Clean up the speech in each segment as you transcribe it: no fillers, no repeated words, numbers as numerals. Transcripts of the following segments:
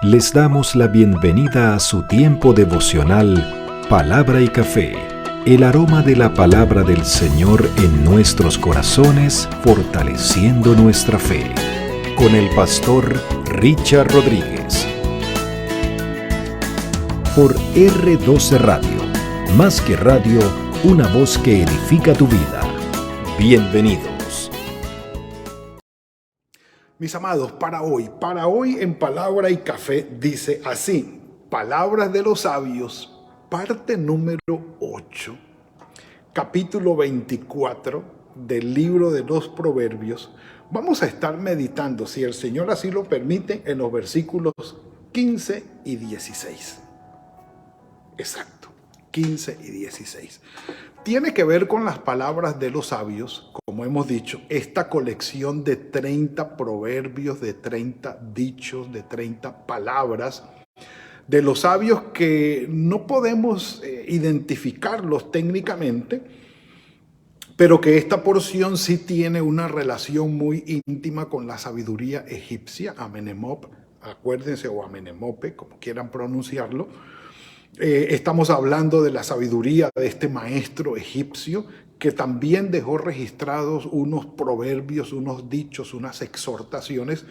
Les damos la bienvenida a su tiempo devocional Palabra y Café, el aroma de la palabra del Señor en nuestros corazones, fortaleciendo nuestra fe. Con el pastor Richard Rodríguez. Por R12 Radio, más que radio, una voz que edifica tu vida. Bienvenidos. Mis amados, para hoy en Palabra y Café dice así: Palabras de los sabios, parte número 8, capítulo 24 del libro de los Proverbios. Vamos a estar meditando, si el Señor así lo permite, en los versículos 15 y 16. Exacto, 15 y 16. Tiene que ver con las palabras de los sabios, como hemos dicho, esta colección de 30 proverbios, de 30 dichos, de 30 palabras de los sabios que no podemos identificarlos técnicamente, pero que esta porción sí tiene una relación muy íntima con la sabiduría egipcia, Amenemop, acuérdense, o Amenemope, como quieran pronunciarlo. Estamos hablando de la sabiduría de este maestro egipcio que también dejó registrados unos proverbios, unos dichos, unas exhortaciones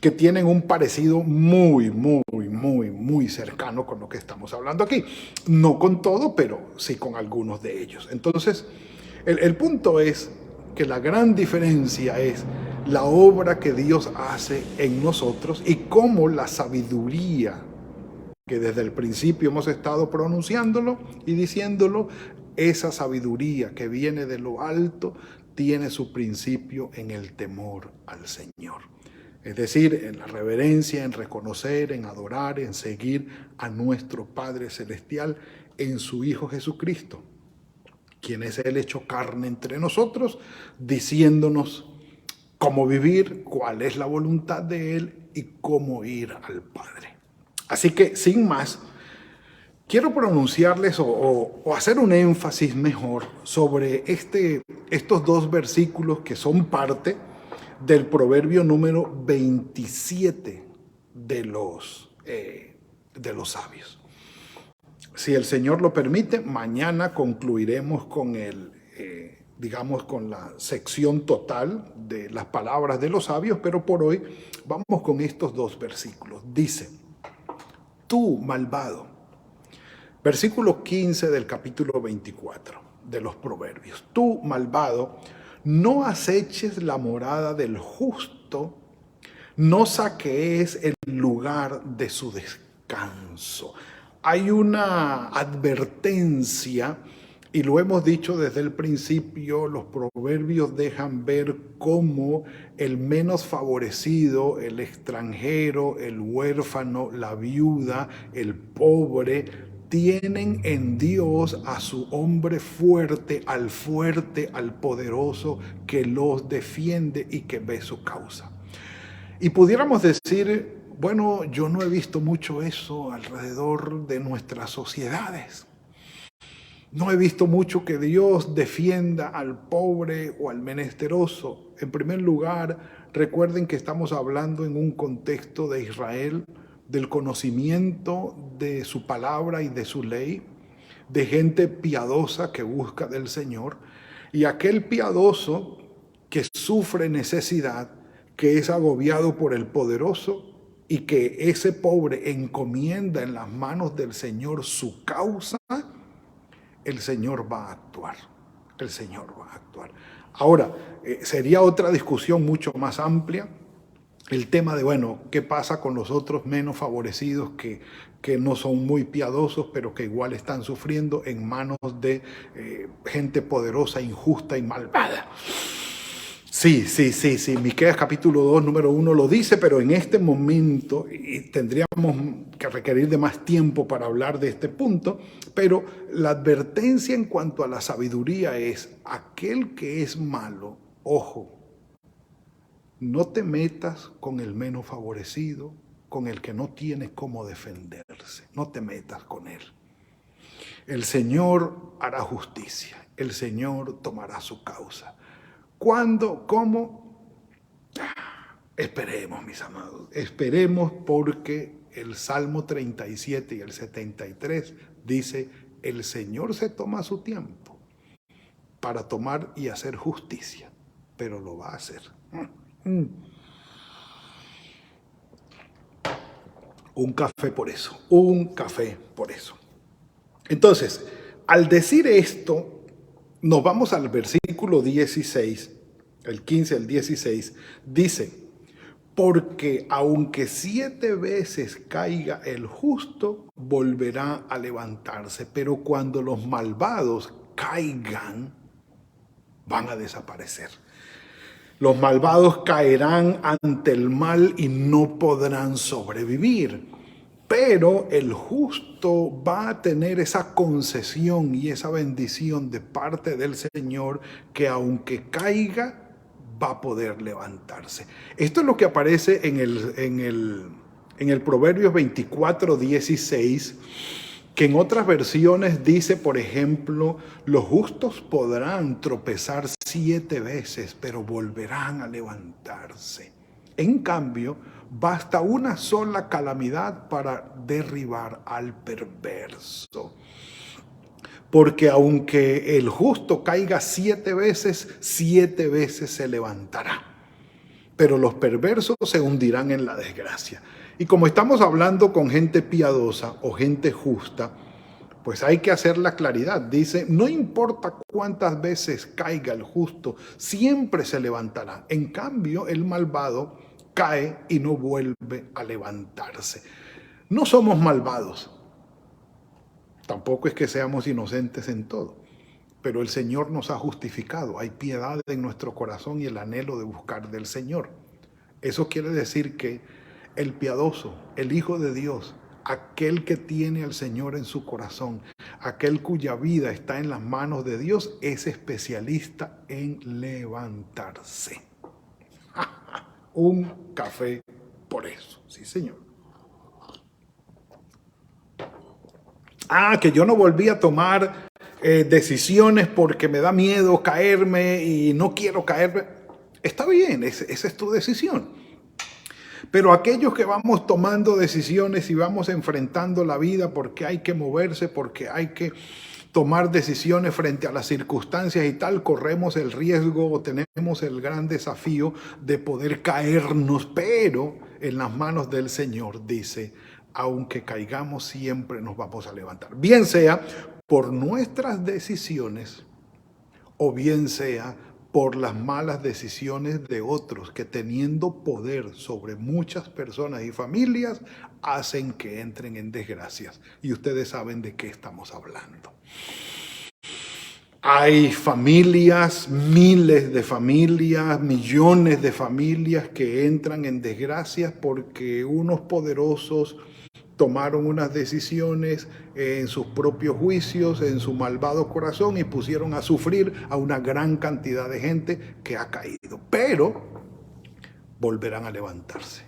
que tienen un parecido muy cercano con lo que estamos hablando aquí. No con todo, pero sí con algunos de ellos. Entonces, el punto es que la gran diferencia es la obra que Dios hace en nosotros y cómo la sabiduría, que desde el principio hemos estado pronunciándolo y diciéndolo, esa sabiduría que viene de lo alto tiene su principio en el temor al Señor. Es decir, en la reverencia, en reconocer, en adorar, en seguir a nuestro Padre Celestial, en su Hijo Jesucristo, quien es el hecho carne entre nosotros, diciéndonos cómo vivir, cuál es la voluntad de Él y cómo ir al Padre. Así que, sin más, quiero pronunciarles o hacer un énfasis mejor sobre estos dos versículos que son parte del proverbio número 27 de los sabios. Si el Señor lo permite, mañana concluiremos con con la sección total de las palabras de los sabios, pero por hoy vamos con estos dos versículos. Dice: tú, malvado, versículo 15 del capítulo 24 de los Proverbios. Tú, malvado, no aceches la morada del justo, no saquees el lugar de su descanso. Hay una advertencia, y lo hemos dicho desde el principio, los proverbios dejan ver cómo el menos favorecido, el extranjero, el huérfano, la viuda, el pobre, tienen en Dios a su hombre fuerte, al poderoso que los defiende y que ve su causa. Y pudiéramos decir, bueno, yo no he visto mucho eso alrededor de nuestras sociedades. No he visto mucho que Dios defienda al pobre o al menesteroso. En primer lugar, recuerden que estamos hablando en un contexto de Israel, del conocimiento de su palabra y de su ley, de gente piadosa que busca del Señor, y aquel piadoso que sufre necesidad, que es agobiado por el poderoso, y que ese pobre encomienda en las manos del Señor su causa, el Señor va a actuar. El Señor va a actuar. Ahora, sería otra discusión mucho más amplia el tema de, bueno, ¿qué pasa con los otros menos favorecidos que no son muy piadosos, pero que igual están sufriendo en manos de gente poderosa, injusta y malvada? Sí. Miqueas capítulo 2, número 1 lo dice, pero en este momento, y tendríamos que requerir de más tiempo para hablar de este punto, pero la advertencia en cuanto a la sabiduría es: aquel que es malo, ojo, no te metas con el menos favorecido, con el que no tiene cómo defenderse, no te metas con él. El Señor hará justicia, el Señor tomará su causa. ¿Cuándo? ¿Cómo? Esperemos, mis amados, esperemos, porque el Salmo 37 y el 73 dice, el Señor se toma su tiempo para tomar y hacer justicia, pero lo va a hacer. Un café por eso, un café por eso. Entonces, al decir esto, nos vamos al versículo 16, el 15 al 16, dice, porque aunque 7 veces caiga el justo, volverá a levantarse, pero cuando los malvados caigan, van a desaparecer. Los malvados caerán ante el mal y no podrán sobrevivir. Pero el justo va a tener esa concesión y esa bendición de parte del Señor que aunque caiga, va a poder levantarse. Esto es lo que aparece en el Proverbios 24:16, que en otras versiones dice, por ejemplo, los justos podrán tropezar 7 veces, pero volverán a levantarse. En cambio, basta una sola calamidad para derribar al perverso. Porque aunque el justo caiga 7 veces, 7 veces se levantará. Pero los perversos se hundirán en la desgracia. Y como estamos hablando con gente piadosa o gente justa, pues hay que hacer la claridad. Dice, no importa cuántas veces caiga el justo, siempre se levantará. En cambio, el malvado cae y no vuelve a levantarse. No somos malvados. Tampoco es que seamos inocentes en todo, pero el Señor nos ha justificado. Hay piedad en nuestro corazón y el anhelo de buscar del Señor. Eso quiere decir que el piadoso, el Hijo de Dios, aquel que tiene al Señor en su corazón, aquel cuya vida está en las manos de Dios, es especialista en levantarse. Un café por eso, sí señor. Que yo no volví a tomar decisiones porque me da miedo caerme y no quiero caerme. Está bien, esa es tu decisión. Pero aquellos que vamos tomando decisiones y vamos enfrentando la vida porque hay que moverse, porque hay que tomar decisiones frente a las circunstancias y tal, corremos el riesgo o tenemos el gran desafío de poder caernos, pero en las manos del Señor dice, aunque caigamos siempre nos vamos a levantar. Bien sea por nuestras decisiones o bien sea por las malas decisiones de otros que teniendo poder sobre muchas personas y familias hacen que entren en desgracias. Y ustedes saben de qué estamos hablando. Hay familias, miles de familias, millones de familias que entran en desgracias porque unos poderosos tomaron unas decisiones en sus propios juicios, en su malvado corazón y pusieron a sufrir a una gran cantidad de gente que ha caído. Pero volverán a levantarse.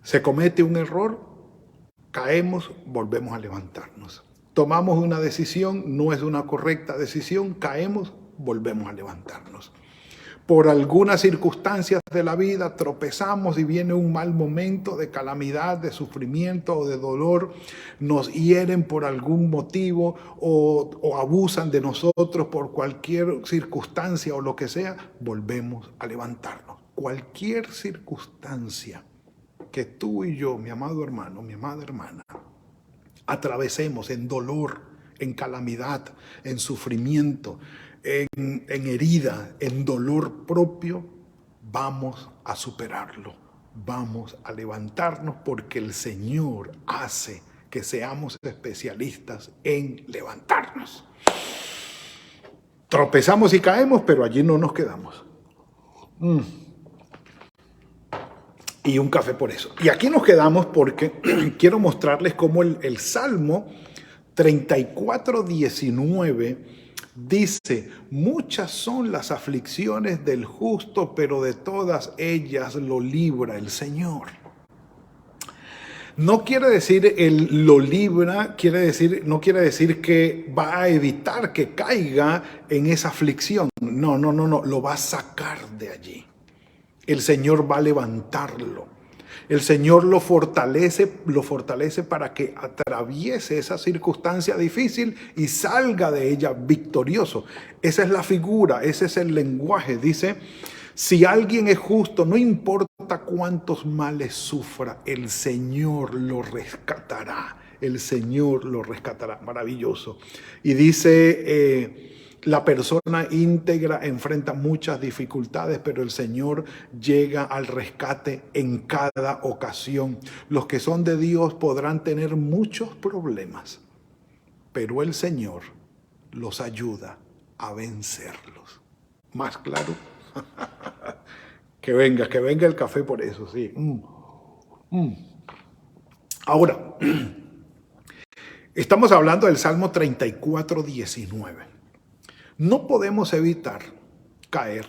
Se comete un error, caemos, volvemos a levantarnos. Tomamos una decisión, no es una correcta decisión, caemos, volvemos a levantarnos. Por algunas circunstancias de la vida tropezamos y viene un mal momento de calamidad, de sufrimiento o de dolor, nos hieren por algún motivo o abusan de nosotros por cualquier circunstancia o lo que sea, volvemos a levantarnos. Cualquier circunstancia que tú y yo, mi amado hermano, mi amada hermana, atravesemos en dolor, en calamidad, en sufrimiento, en herida, en dolor propio, vamos a superarlo, vamos a levantarnos porque el Señor hace que seamos especialistas en levantarnos. Tropezamos y caemos, pero allí no nos quedamos. Y un café por eso. Y aquí nos quedamos porque quiero mostrarles cómo el Salmo 34:19 dice, muchas son las aflicciones del justo, pero de todas ellas lo libra el Señor. No quiere decir lo libra, no quiere decir que va a evitar que caiga en esa aflicción. No, lo va a sacar de allí. El Señor va a levantarlo. El Señor lo fortalece para que atraviese esa circunstancia difícil y salga de ella victorioso. Esa es la figura, ese es el lenguaje. Dice, si alguien es justo, no importa cuántos males sufra, el Señor lo rescatará. El Señor lo rescatará. Maravilloso. Y dice, la persona íntegra enfrenta muchas dificultades, pero el Señor llega al rescate en cada ocasión. Los que son de Dios podrán tener muchos problemas, pero el Señor los ayuda a vencerlos. ¿Más claro? Que venga el café por eso, sí. Ahora, estamos hablando del Salmo 34, 19. No podemos evitar caer.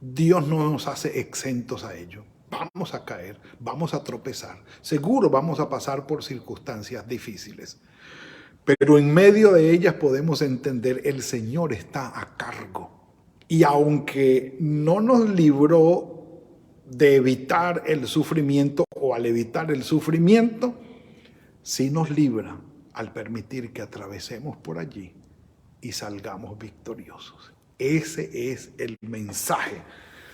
Dios no nos hace exentos a ello. Vamos a caer, vamos a tropezar. Seguro vamos a pasar por circunstancias difíciles. Pero en medio de ellas podemos entender, el Señor está a cargo. Y aunque no nos libró de evitar el sufrimiento o al evitar el sufrimiento, sí nos libra al permitir que atravesemos por allí y salgamos victoriosos. Ese es el mensaje.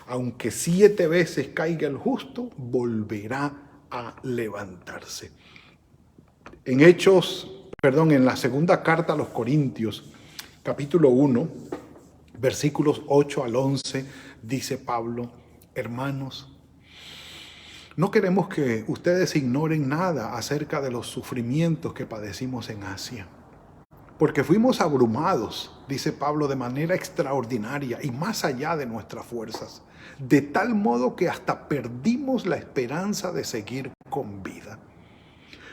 Aunque 7 veces caiga el justo, volverá a levantarse. En la segunda carta a los Corintios, capítulo 1, versículos 8 al 11, dice Pablo, hermanos, no queremos que ustedes ignoren nada acerca de los sufrimientos que padecimos en Asia. Porque fuimos abrumados, dice Pablo, de manera extraordinaria y más allá de nuestras fuerzas, de tal modo que hasta perdimos la esperanza de seguir con vida.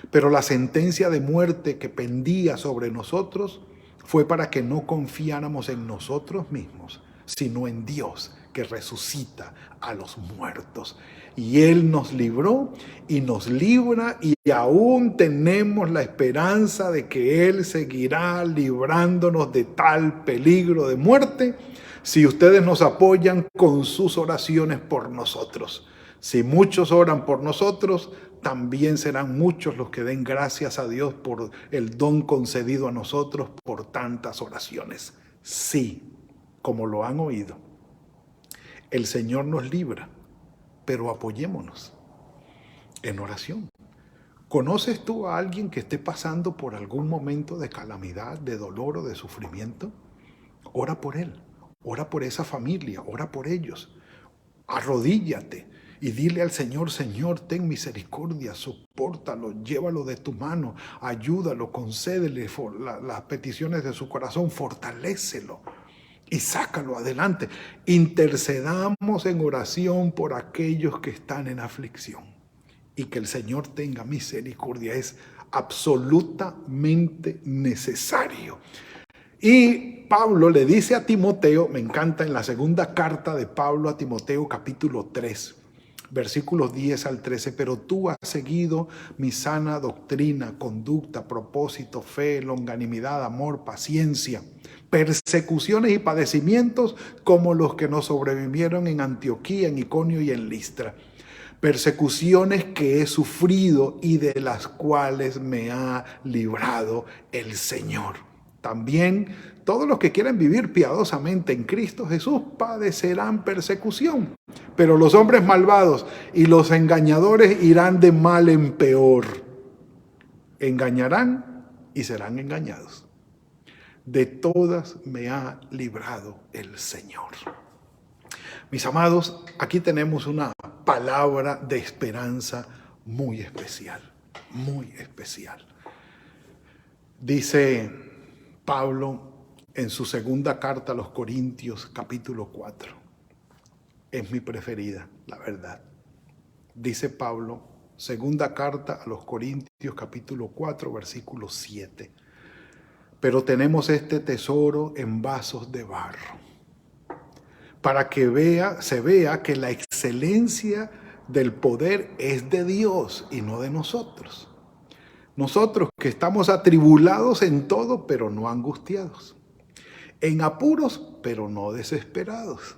Pero la sentencia de muerte que pendía sobre nosotros fue para que no confiáramos en nosotros mismos, sino en Dios, que resucita a los muertos. Y Él nos libró y nos libra, y aún tenemos la esperanza de que Él seguirá librándonos de tal peligro de muerte si ustedes nos apoyan con sus oraciones por nosotros. Si muchos oran por nosotros, también serán muchos los que den gracias a Dios por el don concedido a nosotros por tantas oraciones. Sí, como lo han oído, el Señor nos libra, pero apoyémonos en oración. ¿Conoces tú a alguien que esté pasando por algún momento de calamidad, de dolor o de sufrimiento? Ora por él, ora por esa familia, ora por ellos. Arrodíllate y dile al Señor, Señor, ten misericordia, sopórtalo, llévalo de tu mano, ayúdalo, concédele las peticiones de su corazón, fortalécelo y sácalo adelante. Intercedamos en oración por aquellos que están en aflicción y que el Señor tenga misericordia. Es absolutamente necesario. Y Pablo le dice a Timoteo, me encanta, en la segunda carta de Pablo a Timoteo, capítulo 3, versículos 10 al 13, pero tú has seguido mi sana doctrina, conducta, propósito, fe, longanimidad, amor, paciencia, persecuciones y padecimientos como los que nos sobrevivieron en Antioquía, en Iconio y en Listra. Persecuciones que he sufrido y de las cuales me ha librado el Señor. También todos los que quieren vivir piadosamente en Cristo Jesús padecerán persecución. Pero los hombres malvados y los engañadores irán de mal en peor. Engañarán y serán engañados. De todas me ha librado el Señor. Mis amados, aquí tenemos una palabra de esperanza muy especial, muy especial. Dice Pablo en su segunda carta a los Corintios, capítulo 4. Es mi preferida, la verdad. Dice Pablo, segunda carta a los Corintios, capítulo 4, versículo 7. Pero tenemos este tesoro en vasos de barro, para que se vea que la excelencia del poder es de Dios y no de nosotros. Nosotros que estamos atribulados en todo, pero no angustiados. En apuros, pero no desesperados.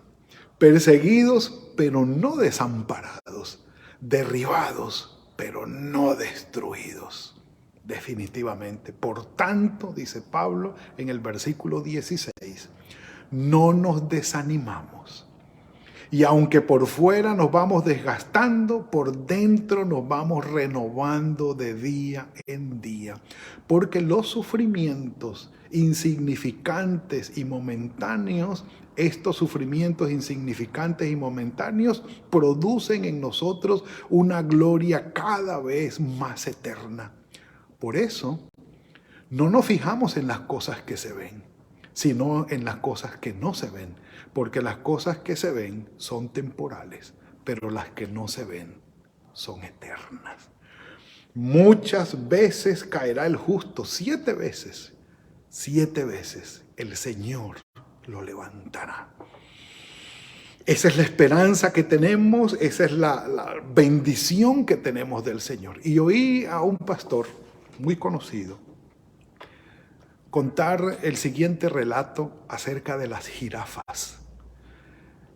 Perseguidos, pero no desamparados. derribados, pero no destruidos. Definitivamente. Por tanto, dice Pablo en el versículo 16, no nos desanimamos. Y aunque por fuera nos vamos desgastando, por dentro nos vamos renovando de día en día. Porque los sufrimientos insignificantes y momentáneos, estos sufrimientos insignificantes y momentáneos producen en nosotros una gloria cada vez más eterna. Por eso, no nos fijamos en las cosas que se ven, sino en las cosas que no se ven, porque las cosas que se ven son temporales, pero las que no se ven son eternas. Muchas veces caerá el justo, 7 veces el Señor lo levantará. Esa es la esperanza que tenemos, esa es la bendición que tenemos del Señor. Y oí a un pastor muy conocido contar el siguiente relato acerca de las jirafas.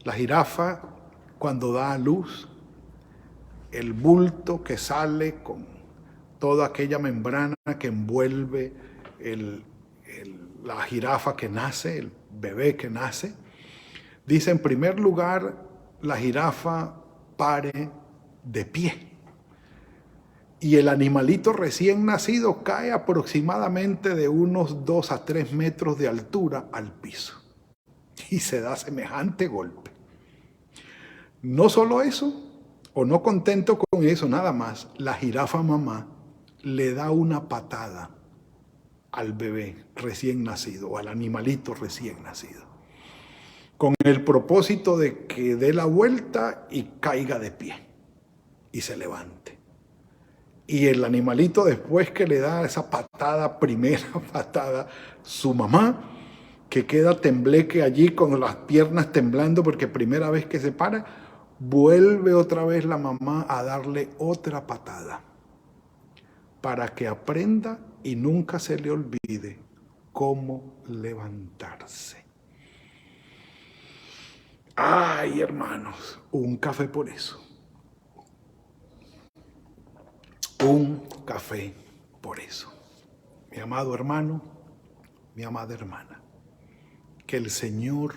La jirafa, cuando da a luz, el bulto que sale con toda aquella membrana que envuelve la jirafa que nace, el bebé que nace, dice, en primer lugar, la jirafa pare de pie. Y el animalito recién nacido cae aproximadamente de unos 2 a 3 metros de altura al piso. Y se da semejante golpe. No solo eso, o no contento con eso nada más, la jirafa mamá le da una patada al bebé recién nacido, o al animalito recién nacido, con el propósito de que dé la vuelta y caiga de pie y se levante. Y el animalito, después que le da esa patada, primera patada, su mamá, que queda tembleque allí con las piernas temblando porque primera vez que se para, vuelve otra vez la mamá a darle otra patada para que aprenda y nunca se le olvide cómo levantarse. Ay, hermanos, un café por eso. Un café por eso. Mi amado hermano, mi amada hermana, que el Señor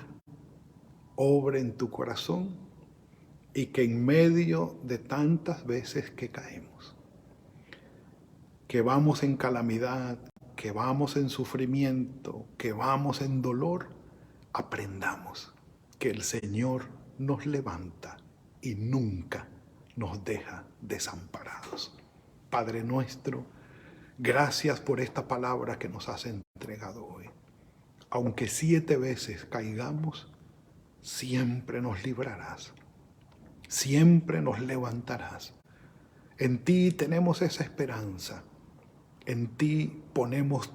obre en tu corazón y que en medio de tantas veces que caemos, que vamos en calamidad, que vamos en sufrimiento, que vamos en dolor, aprendamos que el Señor nos levanta y nunca nos deja desamparados. Padre nuestro, gracias por esta palabra que nos has entregado hoy. Aunque 7 veces caigamos, siempre nos librarás, siempre nos levantarás. En ti tenemos esa esperanza, en ti ponemos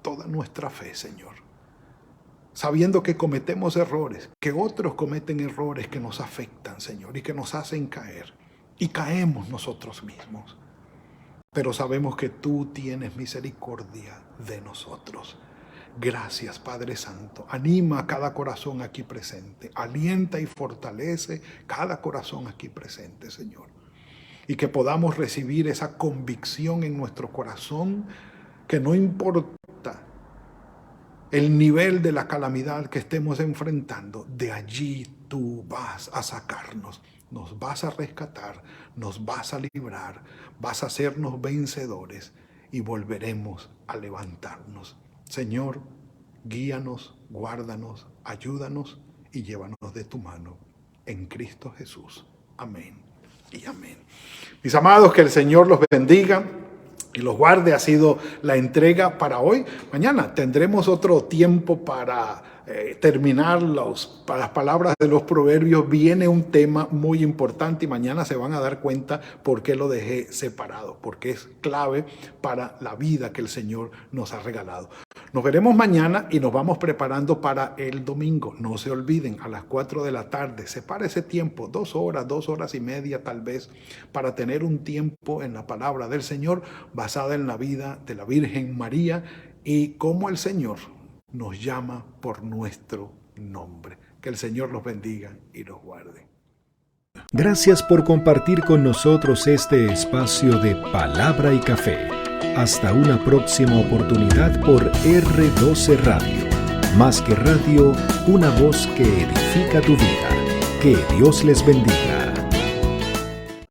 toda nuestra fe, Señor, sabiendo que cometemos errores, que otros cometen errores que nos afectan, Señor, y que nos hacen caer, y caemos nosotros mismos. Pero sabemos que tú tienes misericordia de nosotros. Gracias, Padre Santo. Anima a cada corazón aquí presente. Alienta y fortalece cada corazón aquí presente, Señor. Y que podamos recibir esa convicción en nuestro corazón, que no importa el nivel de la calamidad que estemos enfrentando, de allí tú vas a sacarnos. Nos vas a rescatar, nos vas a librar, vas a hacernos vencedores y volveremos a levantarnos. Señor, guíanos, guárdanos, ayúdanos y llévanos de tu mano. En Cristo Jesús. Amén y amén. Mis amados, que el Señor los bendiga y los guarde. Ha sido la entrega para hoy. Mañana tendremos otro tiempo para terminar las palabras de los proverbios. Viene un tema muy importante y mañana se van a dar cuenta por qué lo dejé separado, porque es clave para la vida que el Señor nos ha regalado. Nos veremos mañana y nos vamos preparando para el domingo. No se olviden, a las 4 de la tarde, separa ese tiempo, 2 horas, 2 horas y media tal vez, para tener un tiempo en la palabra del Señor basada en la vida de la Virgen María y cómo el Señor nos llama por nuestro nombre. Que el Señor los bendiga y los guarde. Gracias por compartir con nosotros este espacio de Palabra y Café. Hasta una próxima oportunidad por R12 Radio. Más que radio, una voz que edifica tu vida. Que Dios les bendiga.